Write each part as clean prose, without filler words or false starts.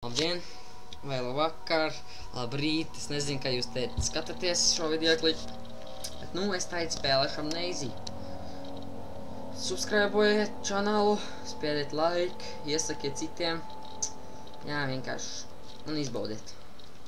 Labdien, vai labvakar, labrīt, es nezinu, kā jūs te skatāties šo videokli, bet nu es taidu spēlēšu Amnesia. Subscribojiet čanalu, spiediet like, iesakiet citiem, jā, vienkārši, un izbaudiet.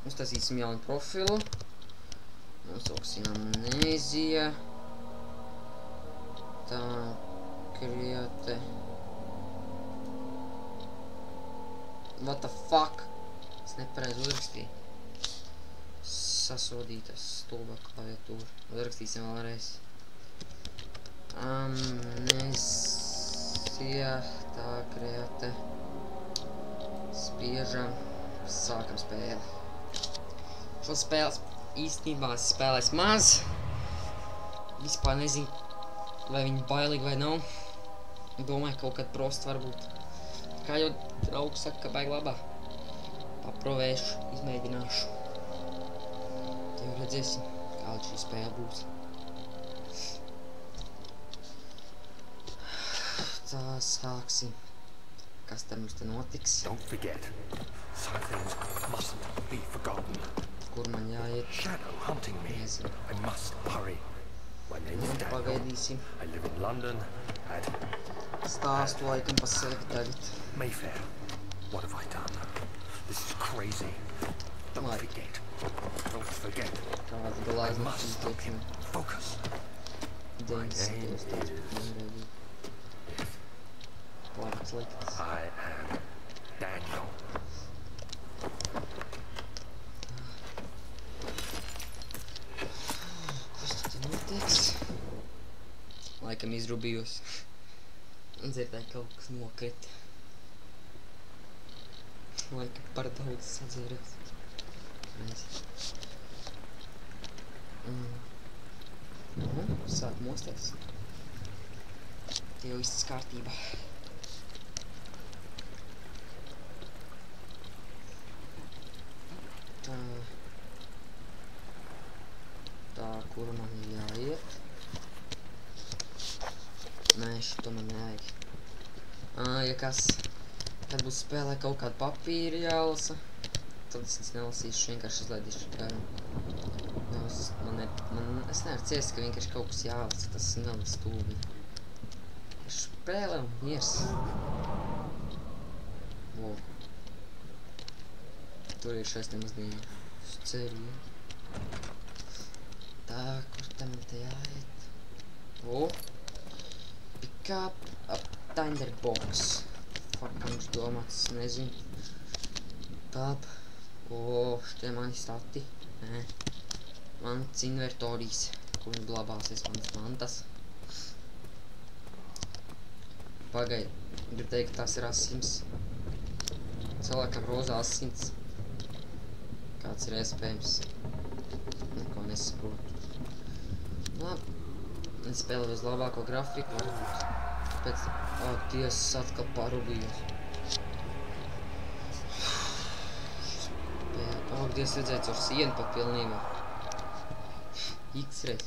Uztaisīsim jaunu profilu, nosauksim Amnesia, tā, kriete. What the fuck? Es nepareizi uzrakstīju. Sasodītas stulba klaviatūra. Uzrakstīsim vēlreiz. Amnesia, tā kreate. Spiežam. Sākam spēli. Šo spēles īstenībā es spēlēs maz. Vispār nezinu, vai viņi bailīgi vai nav. Domāju, kaut kad prost varbūt. Kā jau draugs saka, ka baigi labā. Paprovēšu, izmēģināšu. Tad jau redzēsim, kāda šī spēle būs. Tā sāksim. Kas te mums te notiks? Don't forget, some things mustn't be forgotten. Kur man jāiet? Shadow hunting me. Nezinu. I must hurry. My name is Daniel. Pagaidīsim. I live in London at Stāstu laikam pa sevi tagad. Mayfair. What have I done? This is crazy. Don't forget. Don't forget. Kāda I galāzma must stop him. Focus. My name is... I am Daniel. Kas tu te notiks? Laikam izrubījos. Un dzirdēju, kaut kas nokrita. Laikam par daudz sadzēries. Sāk mosties. Tie jau viss kārtībā. Tā, kuru man jāiet? Nē, šito man nevajag. Ja kas, kad būs spēlē kaut kādu papīru jālasa, tad es nelasīšu, vienkārši izlaidīšu garu. Es nevaru ciest, ka vienkārši kaut kas jālasa, tas nav stūbi. Spēlē un miers. Wow. Tur ir šais nemaz ceļi. Tā, kur tam te jāiet? Pick up a tinderbox. Fuck, viņš domāts, nezinu. Tāp. Šitie mani stati. Nē. Mans inventorijas, kur glabāsies manas mantas. Pagaid. Gribu teikt, ka tās ir asins. Cilvēkam rozā asins. Kāds ir iespējams. Neko nesaprotu. Labi. Es spēlēju uz labāko grafiku, varbūt. Pēc... Dievs, atkal parubījos. Dievs, redzēt caur sienu pat pilnībā. X-reiz.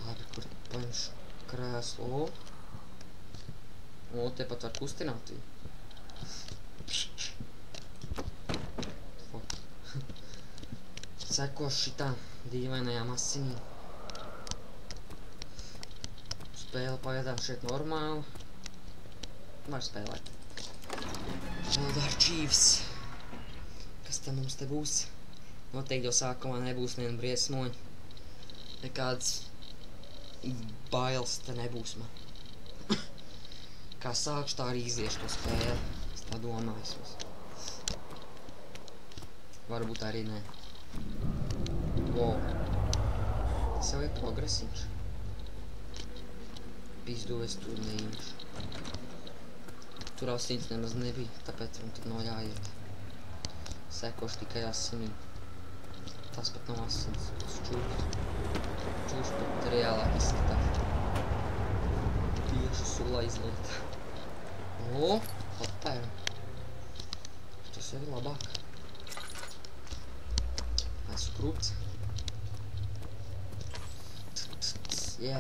Labi, kur paņemšu krēslu. Tepat var kustināt viņu. Sekošu šitām dīvainajām asinīm. Spēle pagaidām šeit normāli. Var spēlēt. Vēl arčīvs. Kas te mums te būs? Noteikti jau sākumā nebūs neviena briesmoņa. Nekāds bailes te nebūs man. Kā sākšu, tā arī iziešu to spēli. Es tā domāju. Varbūt arī nē. Wow. Tas jau ir progresiņš. Pizdu es tur neimšu. Tur asins nemaz nebija, tāpēc man tur nav jāiet. Sekošu tikai asinīm. Tas pat nav asins, tas čūst. Čūst pat reālāk izskatās. Tieši sula izlieta. Patēram. Tas jau ir labāk. Esmu krūts. Jā.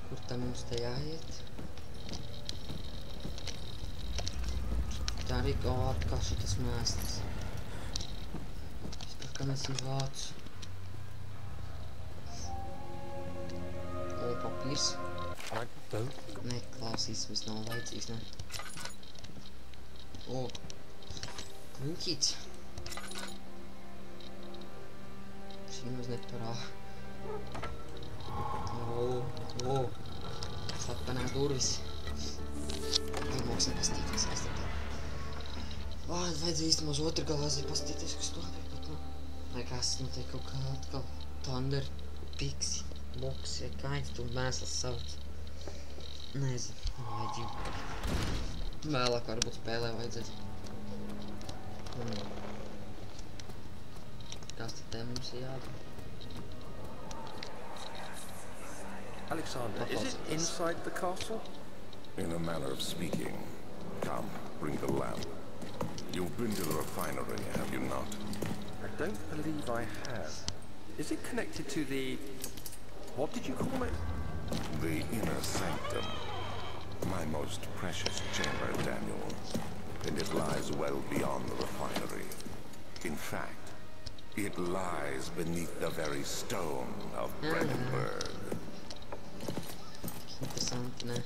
Kur tā mums te jāiet? Tā arī kā šitas mēstas. Es kā mēs viņu vācu. O, papīrs. Nē, klausīsimies, nav vajadzīgs, ne? O, kliņķīts. Šī mums neparā. O, slappenā durvis. Vajag pastīties, vajadzēja īstumā uz otru galā aiziet pastīties, kas to bija pat, nu. Vai kas, nu, te kaut kā atkal Thunder Pixie box, vai kāds tu mēsls sauc. Nezinu, vajadzību. Vēlāk varbūt spēlē vajadzēs. Kas tad te mums ir jādara? Alexander, is it inside the castle? In a manner of speaking. Come, bring the lamp. You've been to the refinery, have you not? I don't believe I have. Is it connected to the... what did you call it? The inner sanctum. My most precious chamber, Daniel. And it lies well beyond the refinery. In fact, it lies beneath the very stone of Brandenburg. Interesanti, ne?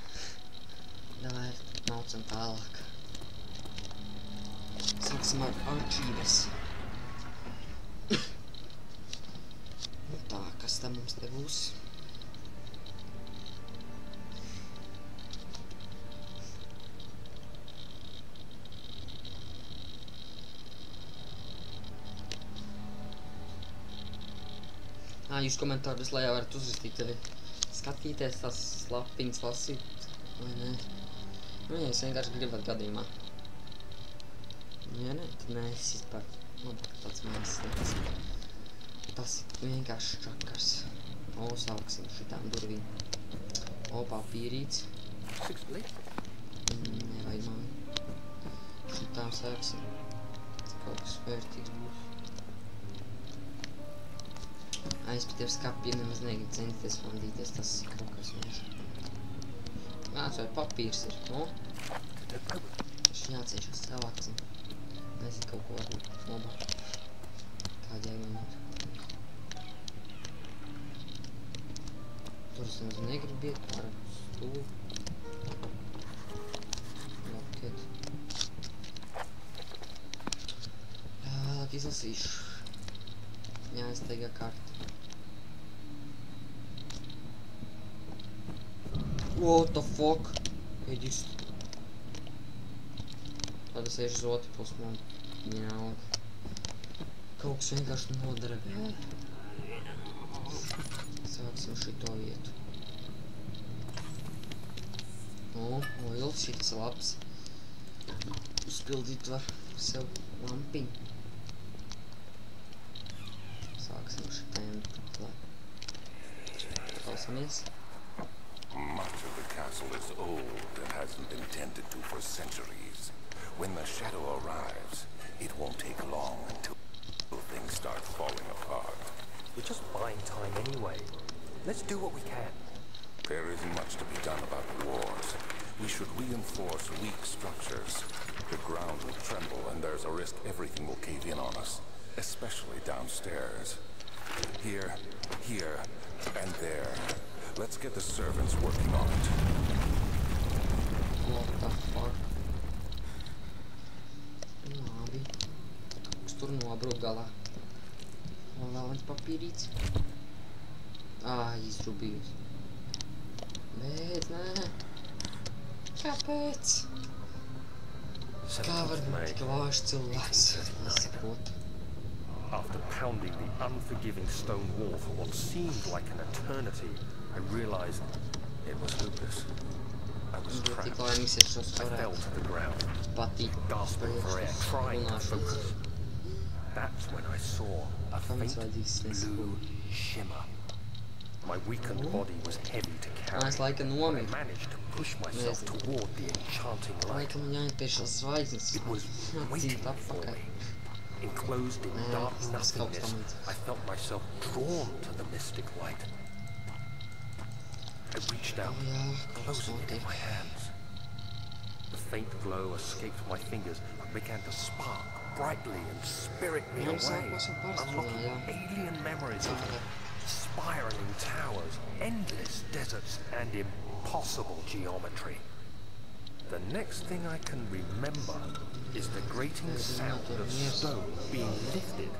Davai, nācam tālāk. Sāksim ar arčības. Nu tā, kas te mums te būs? Jūs komentārus lejā varat uzrakstīt arī skatīties tās lapiņas lasīt, vai ne? Nu, ja jūs vienkārši gribat gadījumā. Ja ne, tad nē, es vispār labāk tāds mēnesis. Tas ir vienkārši čakars. O, sāksim šitām durvīm. O, papīrīts. Nevajag man. Šitām sāksim. Kaut kas vērtīgs būs. Es pie tev skapju nemaz negribu censties vandīties, tas ir kaut kas vienkārši. Kāds vai papīrs ir, no? Viņš jāciešas savu acim. Nezinu, kaut ko varbūt nobārt. Kādi jāgumot. Tur es nemaz negribu iet pār stūlu. Loket. Vēlāk izlasīšu. Jāizteigā karta. What the fuck? Ēģis. Tāda sēž uz otru pusi man. Vienalga. Kaut kas vienkārši nodara vēl. Sāksim šito vietu. O, oils, šitas labs. Uzpildīt var sev lampiņu. Sāksim šitajam klāt. Klausamies. Much of the castle is old and hasn't been tended to for centuries. When the shadow arrives, it won't take long until things start falling apart. We're just buying time anyway. Let's do what we can. There isn't much to be done about the wars. We should reinforce weak structures. The ground will tremble and there's a risk everything will cave in on us, especially downstairs. Here, and there. Let's get the servants working on it. What the fuck? Labi. Kas tur nobrūk galā? Un vēl viens papīrīts. Izrubījus. Bet, nē. Kāpēc? Kā var būt tik vājš cilvēks? Nesaprotu. After pounding the unforgiving stone wall for what seemed like an eternity, I realized it was hopeless. I was trapped. I fell to the ground, gasping for air, trying to focus. That's when I saw a faint blue shimmer. My weakened body was heavy to carry, but I managed to push myself toward the enchanting light. It was waiting for me. Enclosed in dark nothingness, I felt myself drawn to the mystic light. I reached out, closing it in my hands. The faint glow escaped my fingers and began to spark brightly and spirit me away, unlocking alien memories of spiraling towers, endless deserts, and impossible geometry. The next thing I can remember is the grating sound of stone being lifted,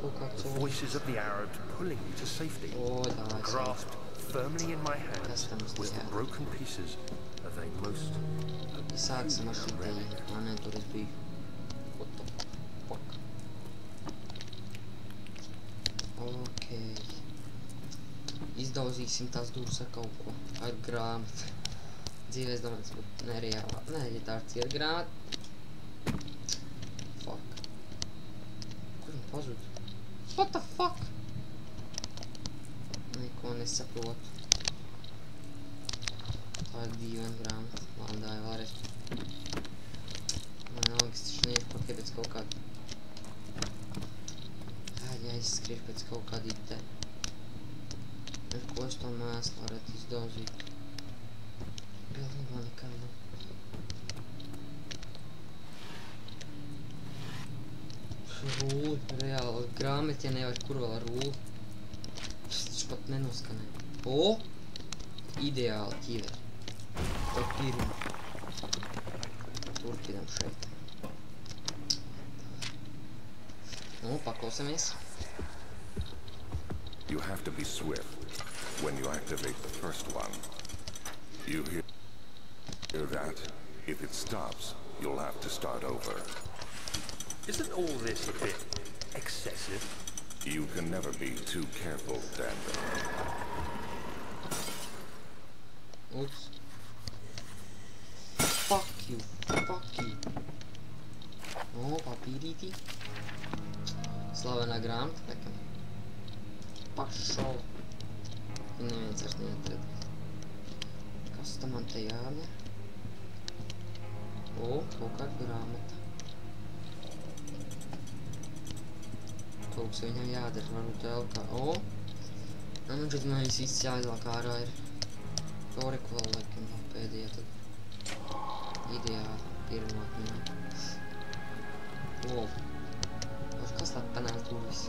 the voices of the Arabs pulling me to safety, grasped firmly in my hands with the broken pieces of a most appealing relic. What the fuck? Okay. Izdauzīsim tās dūrs ar kaut ko. Ar grāmatu. Dzīvēs domāts būt nereālā. Nē, ja tāds ir grāmata. Fuck. Kur viņi pazud? What the fuck? Neko nesaprotu. Tā ir dīvaina grāmata. Landāja vēlreiz. Man algas taču neiet pakai pēc kaut kāda. Jāizskriež pēc kaut kāda itē. Ar ko es to mēslu varētu izdauzīt? Pilnībā nekā nav. Rūli, reāli, grāmati, ja nevar, kur vēl ar rūli. Tas taču pat nenoskanē. O! Ideāli ķiveri. To pirmu. Turpinam šeit. Nu, paklausamies. You have to be swift when you activate the first one. You hear that? If it stops, you'll have to start over. Isn't all this a bit excessive? You can never be too careful, Dandon. Oops. Fuck you. Fuck you. O, papīrītī. Slavenā grāmata, bekam. Pašol. Neviens vairs neatrad. Kas tam man te jādara? O, kaut kāda grāmata. Kaut kas viņam jādara, varbūt vēl kā. O! Man šeit man viss jāizlāk ārā ir. Toriku vēl laikam vēl pēdējā tad. Ideāli pirmā atmiņā. Wow. Kas tā panās durvis?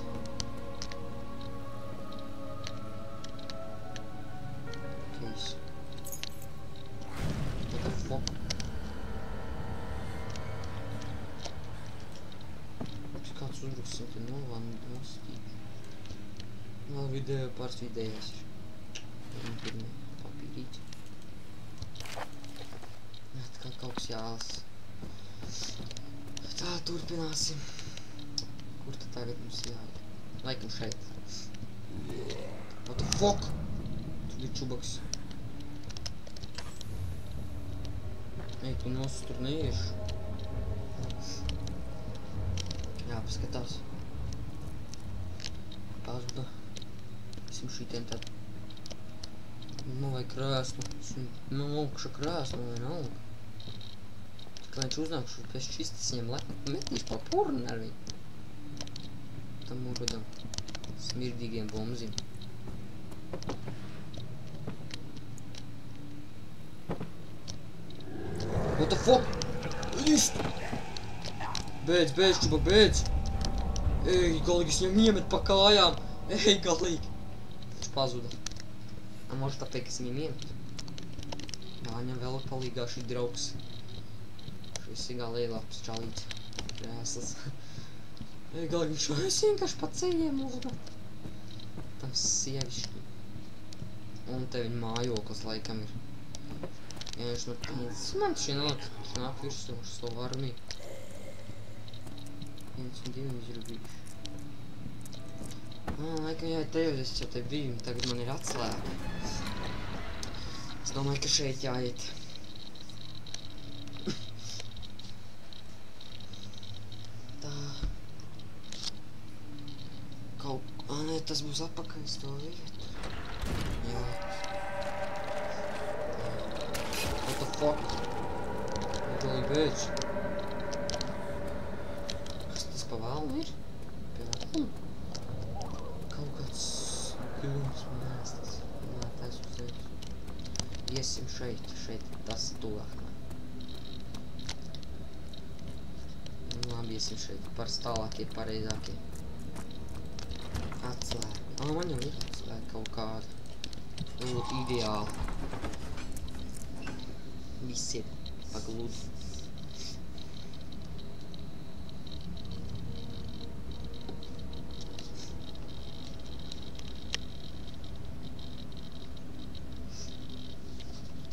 Keis. What the fuck? Kāds uzraksim te nostīt. Vēl video pāris vidējās ir. Pirmie papīrīti. Atkal kaut kas jālas. Tā, turpināsim. Kur tad tagad mums jāiet? Laikam šeit. What the fuck? Tur ir čubaks. Ei, tu nos tur neiešu. Jāpaskatās. Pazuda. Esam šitien tad. Nu, vai krēslu. Nu, augša krēslu, vai nav. Kad viņš uznākšu pēc čistas viņam metīšu pa purnu ar viņu. Tam urodam smirdīgiem bomzim. What the fuck? Ist! Beidz, čubak, beidz! Ej, galīgi es viņam iemet pa kājām! Ej, galīgi! Viņš pazuda. Может tāpēc, es viņam iemet. Jāņem vēl palīgā šī draugs. Šis ir galīgi labs čalīts. Krēsls. Ej, galīgi viņš vienkārši pa ceļiem uzmet. Tam sievišķi. Un te viņa mājoklis laikam ir. Ja viņš no pīnas. Man šī nāk virsū uz to armiju. 1 un 2 ir bijuši. Laikam jāiet tevis, es jau te biju, tagad man ir atslēga. Es domāju, ka šeit jāiet. Tā. Kaut... nē, tas būs atpakaļ uz to vietu. Jā. What the fuck? Galīgi beidz. kas pa vēlnu ir? Pie vēlnu? Kaut kāds gilums man ēstas. Mētais uzreiz. Iesim šeit, tas tuvāk. Labi, iesim šeit, tālākie, pareizākie. Atslēga. Man jau ir atslēga kaut kāda. Būtu ideāli. Viss ir pagludi.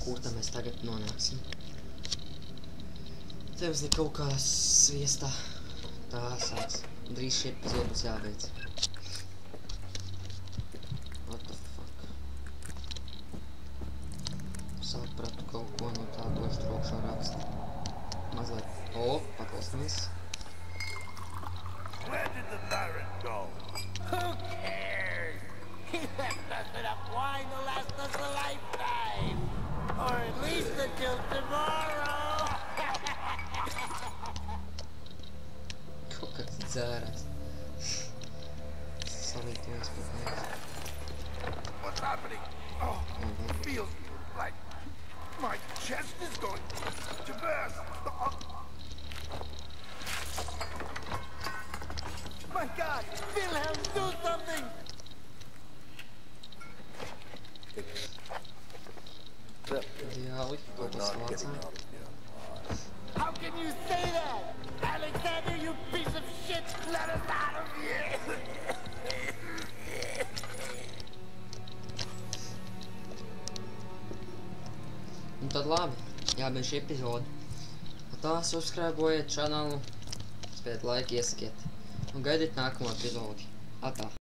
Kur tā mēs tagad nonāksim? Te mums ir kaut kā sviestā. Tā sāks. Drīz šī epizode būs jābeidz. What the fuck? Sapratu kaut ko no tā, ko es trokšā rakstu. Mazliet. O, paklausamies. Where did the Baron go? Who cares? He left us enough wine to last us a lifetime. Or at least until tomorrow. Kaut kāds dzērās. Salītojas pat mēs. What's happening? Oh, it feels like my chest is going to burst. My God, Wilhelm, do something! Ideāli, kaut kas vācā. How can you say that? Alexander, you piece of shit! Let us out of here! Un tad labi, jābeidz šī epizode. Tā, subscribe-ojiet čanalu, spējiet laiku, iesakiet. Un gaidiet nākamo epizodi. Atā.